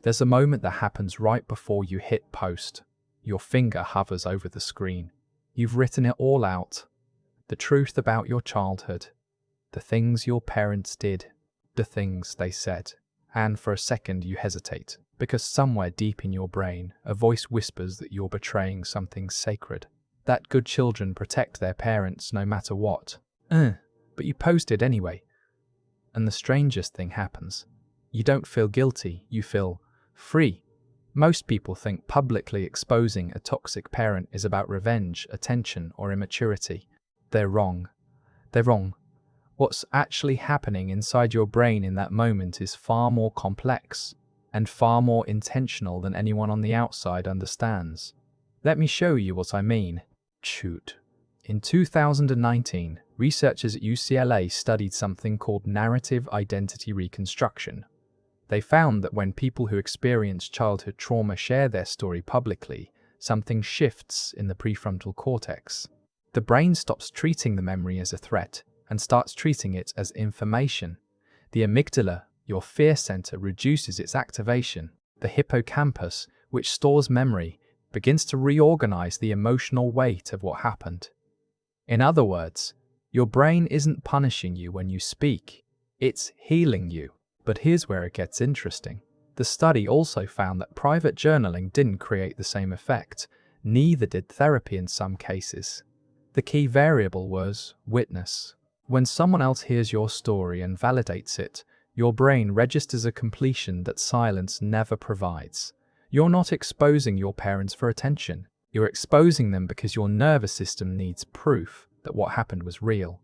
There's a moment that happens right before you hit post. Your finger hovers over the screen. You've written it all out. The truth about your childhood. The things your parents did. The things they said. And for a second you hesitate, because somewhere deep in your brain, a voice whispers that you're betraying something sacred. That good children protect their parents no matter what. But you posted anyway. And the strangest thing happens. You don't feel guilty, you feel free. Most people think publicly exposing a toxic parent is about revenge, attention, or immaturity. They're wrong. They're wrong. What's actually happening inside your brain in that moment is far more complex and far more intentional than anyone on the outside understands. Let me show you what I mean. Shoot. In 2019, researchers at UCLA studied something called narrative identity reconstruction. They found that when people who experience childhood trauma share their story publicly, something shifts in the prefrontal cortex. The brain stops treating the memory as a threat and starts treating it as information. The amygdala, your fear center, reduces its activation. The hippocampus, which stores memory, begins to reorganize the emotional weight of what happened. In other words, your brain isn't punishing you when you speak, it's healing you. But here's where it gets interesting. The study also found that private journaling didn't create the same effect. Neither did therapy in some cases. The key variable was witness. When someone else hears your story and validates it, your brain registers a completion that silence never provides. You're not exposing your parents for attention. You're exposing them because your nervous system needs proof that what happened was real.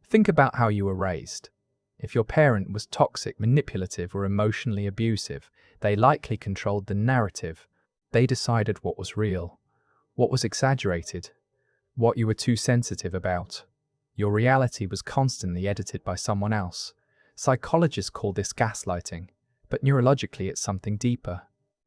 Think about how you were raised. If your parent was toxic, manipulative, or emotionally abusive, they likely controlled the narrative. They decided what was real, what was exaggerated, what you were too sensitive about. Your reality was constantly edited by someone else. Psychologists call this gaslighting, but neurologically it's something deeper.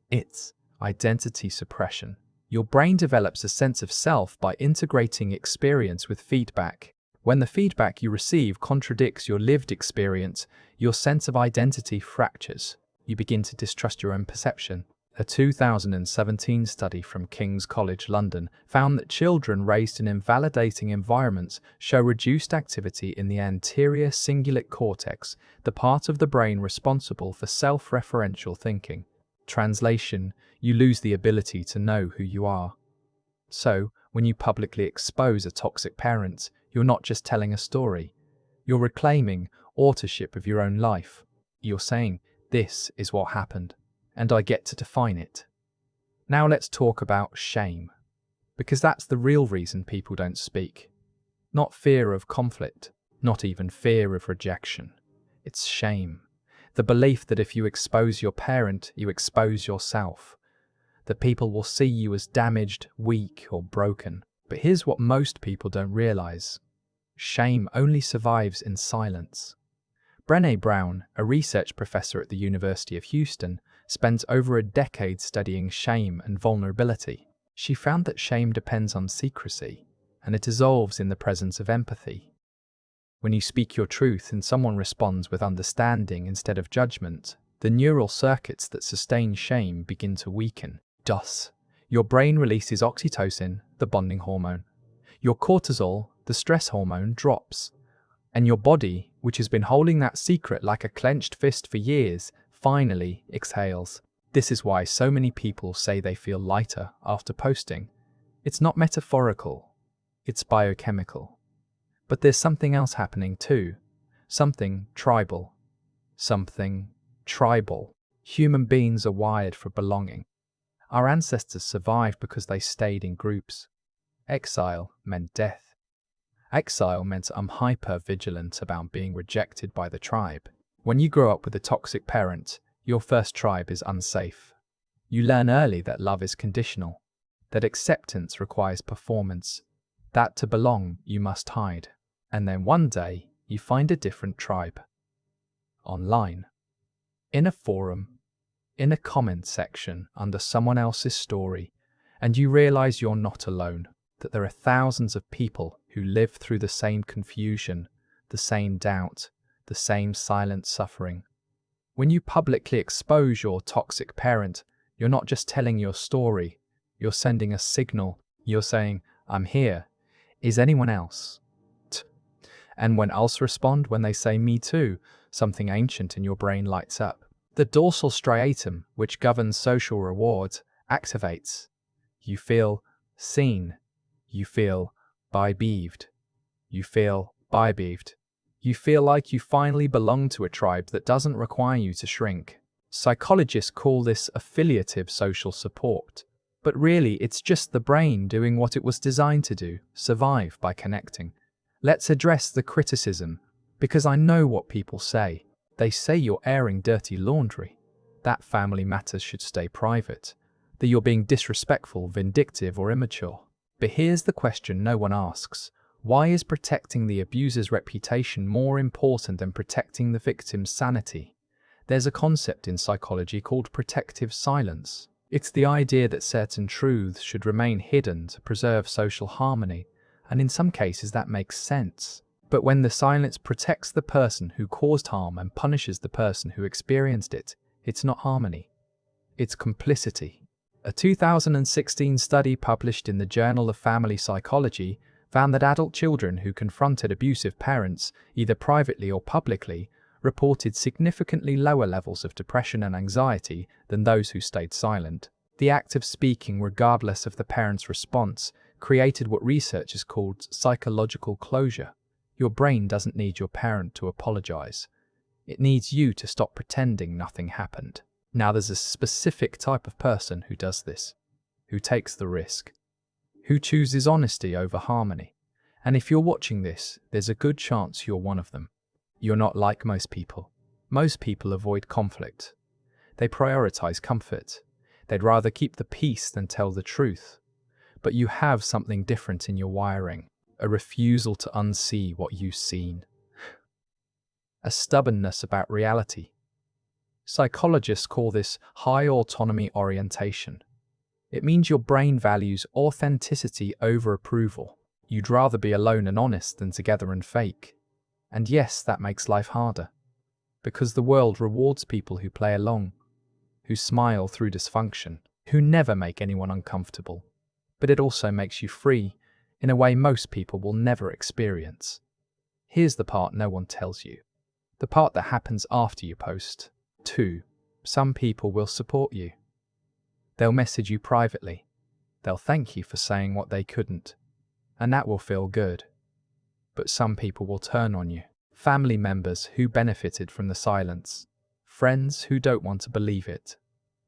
It's identity suppression. Your brain develops a sense of self by integrating experience with feedback. When the feedback you receive contradicts your lived experience, your sense of identity fractures. You begin to distrust your own perception. A 2017 study from King's College London found that children raised in invalidating environments show reduced activity in the anterior cingulate cortex, the part of the brain responsible for self-referential thinking. Translation: you lose the ability to know who you are. So, when you publicly expose a toxic parent, you're not just telling a story. You're reclaiming authorship of your own life. You're saying, this is what happened, and I get to define it. Now let's talk about shame, because that's the real reason people don't speak. Not fear of conflict, not even fear of rejection. It's shame. The belief that if you expose your parent, you expose yourself. That people will see you as damaged, weak, or broken. But here's what most people don't realize. Shame only survives in silence. Brené Brown, a research professor at the University of Houston, spent over a decade studying shame and vulnerability. She found that shame depends on secrecy, and it dissolves in the presence of empathy. When you speak your truth and someone responds with understanding instead of judgment, the neural circuits that sustain shame begin to weaken. Thus, your brain releases oxytocin, the bonding hormone. Your cortisol, the stress hormone, drops. And your body, which has been holding that secret like a clenched fist for years, finally exhales. This is why so many people say they feel lighter after posting. It's not metaphorical, it's biochemical. But there's something else happening too. Something tribal. Something tribal. Human beings are wired for belonging. Our ancestors survived because they stayed in groups. Exile meant death. Exile meant I'm hyper-vigilant about being rejected by the tribe. When you grow up with a toxic parent, your first tribe is unsafe. You learn early that love is conditional, that acceptance requires performance, that to belong you must hide. And then one day, you find a different tribe. Online. In a forum. In a comment section under someone else's story. And you realize you're not alone, that there are thousands of people who live through the same confusion, the same doubt, the same silent suffering. When you publicly expose your toxic parent, you're not just telling your story, you're sending a signal. You're saying, I'm here. Is anyone else? And when else respond when they say me too, something ancient in your brain lights up. The dorsal striatum, which governs social rewards, activates. You feel seen. You feel by-beeved. You feel by-beeved. You feel like you finally belong to a tribe that doesn't require you to shrink. Psychologists call this affiliative social support. But really, it's just the brain doing what it was designed to do, survive by connecting. Let's address the criticism, because I know what people say. They say you're airing dirty laundry, that family matters should stay private, that you're being disrespectful, vindictive, or immature. But here's the question no one asks. Why is protecting the abuser's reputation more important than protecting the victim's sanity? There's a concept in psychology called protective silence. It's the idea that certain truths should remain hidden to preserve social harmony, and in some cases that makes sense. But when the silence protects the person who caused harm and punishes the person who experienced it, it's not harmony. It's complicity. A 2016 study published in the Journal of Family Psychology found that adult children who confronted abusive parents, either privately or publicly, reported significantly lower levels of depression and anxiety than those who stayed silent. The act of speaking, regardless of the parent's response, created what researchers called psychological closure. Your brain doesn't need your parent to apologize. It needs you to stop pretending nothing happened. Now there's a specific type of person who does this, who takes the risk, who chooses honesty over harmony. And if you're watching this, there's a good chance you're one of them. You're not like most people. Most people avoid conflict. They prioritize comfort. They'd rather keep the peace than tell the truth. But you have something different in your wiring, a refusal to unsee what you've seen, a stubbornness about reality. Psychologists call this high autonomy orientation. It means your brain values authenticity over approval. You'd rather be alone and honest than together and fake. And yes, that makes life harder, because the world rewards people who play along, who smile through dysfunction, who never make anyone uncomfortable. But it also makes you free in a way most people will never experience. Here's the part no one tells you, the part that happens after you post. 2. Some people will support you. They'll message you privately. They'll thank you for saying what they couldn't, and that will feel good. But some people will turn on you. Family members who benefited from the silence. Friends who don't want to believe it.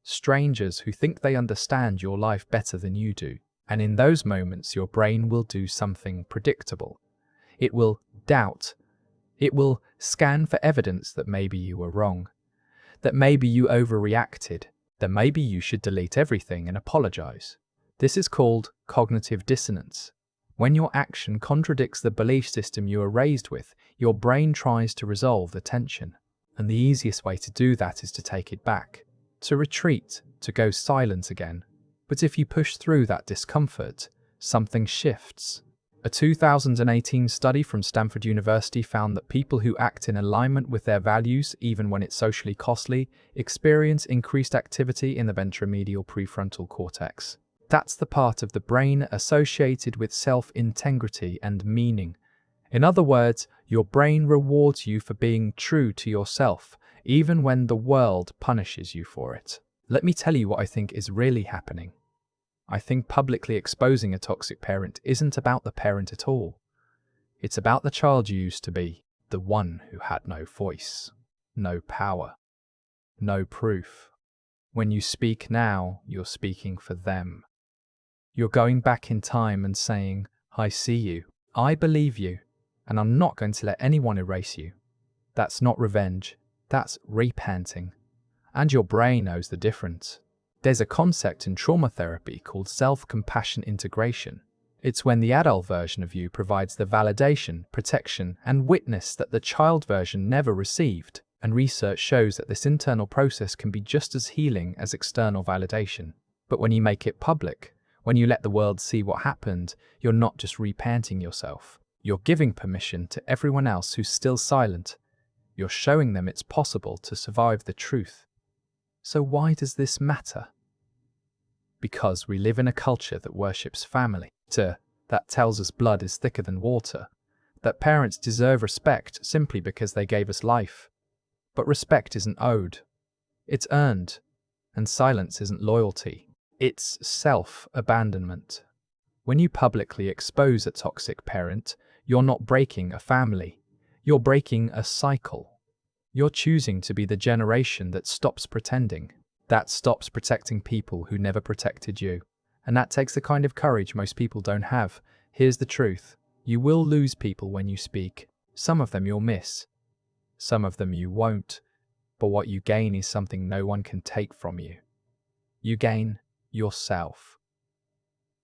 Strangers who think they understand your life better than you do. And in those moments, your brain will do something predictable. It will doubt. It will scan for evidence that maybe you were wrong, that maybe you overreacted, that maybe you should delete everything and apologize. This is called cognitive dissonance. When your action contradicts the belief system you were raised with, your brain tries to resolve the tension. And the easiest way to do that is to take it back, to retreat, to go silent again. But if you push through that discomfort, something shifts. A 2018 study from Stanford University found that people who act in alignment with their values, even when it's socially costly, experience increased activity in the ventromedial prefrontal cortex. That's the part of the brain associated with self-integrity and meaning. In other words, your brain rewards you for being true to yourself, even when the world punishes you for it. Let me tell you what I think is really happening. I think publicly exposing a toxic parent isn't about the parent at all. It's about the child you used to be, the one who had no voice, no power, no proof. When you speak now, you're speaking for them. You're going back in time and saying, I see you, I believe you, and I'm not going to let anyone erase you. That's not revenge, that's repenting. And your brain knows the difference. There's a concept in trauma therapy called self-compassion integration. It's when the adult version of you provides the validation, protection, and witness that the child version never received. And research shows that this internal process can be just as healing as external validation. But when you make it public, when you let the world see what happened, you're not just repenting yourself. You're giving permission to everyone else who's still silent. You're showing them it's possible to survive the truth. So why does this matter? Because we live in a culture that worships family, that tells us blood is thicker than water, that parents deserve respect simply because they gave us life. But respect isn't owed, it's earned, and silence isn't loyalty, it's self-abandonment. When you publicly expose a toxic parent, you're not breaking a family, you're breaking a cycle. You're choosing to be the generation that stops pretending, that stops protecting people who never protected you. And that takes the kind of courage most people don't have. Here's the truth. You will lose people when you speak. Some of them you'll miss. Some of them you won't. But what you gain is something no one can take from you. You gain yourself.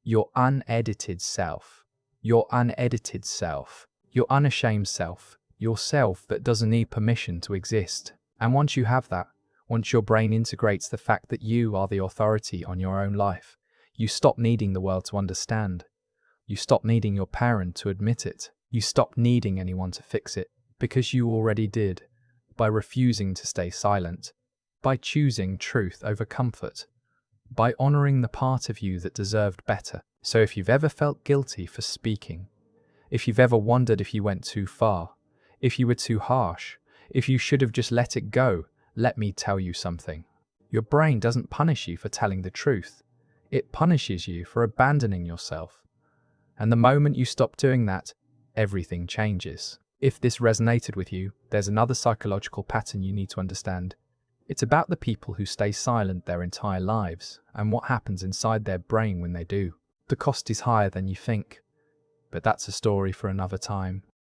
Your unedited self. Your unedited self. Your unashamed self. Yourself that doesn't need permission to exist. And once you have that, once your brain integrates the fact that you are the authority on your own life, you stop needing the world to understand. You stop needing your parent to admit it. You stop needing anyone to fix it, because you already did, by refusing to stay silent, by choosing truth over comfort, by honoring the part of you that deserved better. So if you've ever felt guilty for speaking, if you've ever wondered if you went too far, if you were too harsh, if you should have just let it go, let me tell you something. Your brain doesn't punish you for telling the truth. It punishes you for abandoning yourself. And the moment you stop doing that, everything changes. If this resonated with you, there's another psychological pattern you need to understand. It's about the people who stay silent their entire lives and what happens inside their brain when they do. The cost is higher than you think. But that's a story for another time.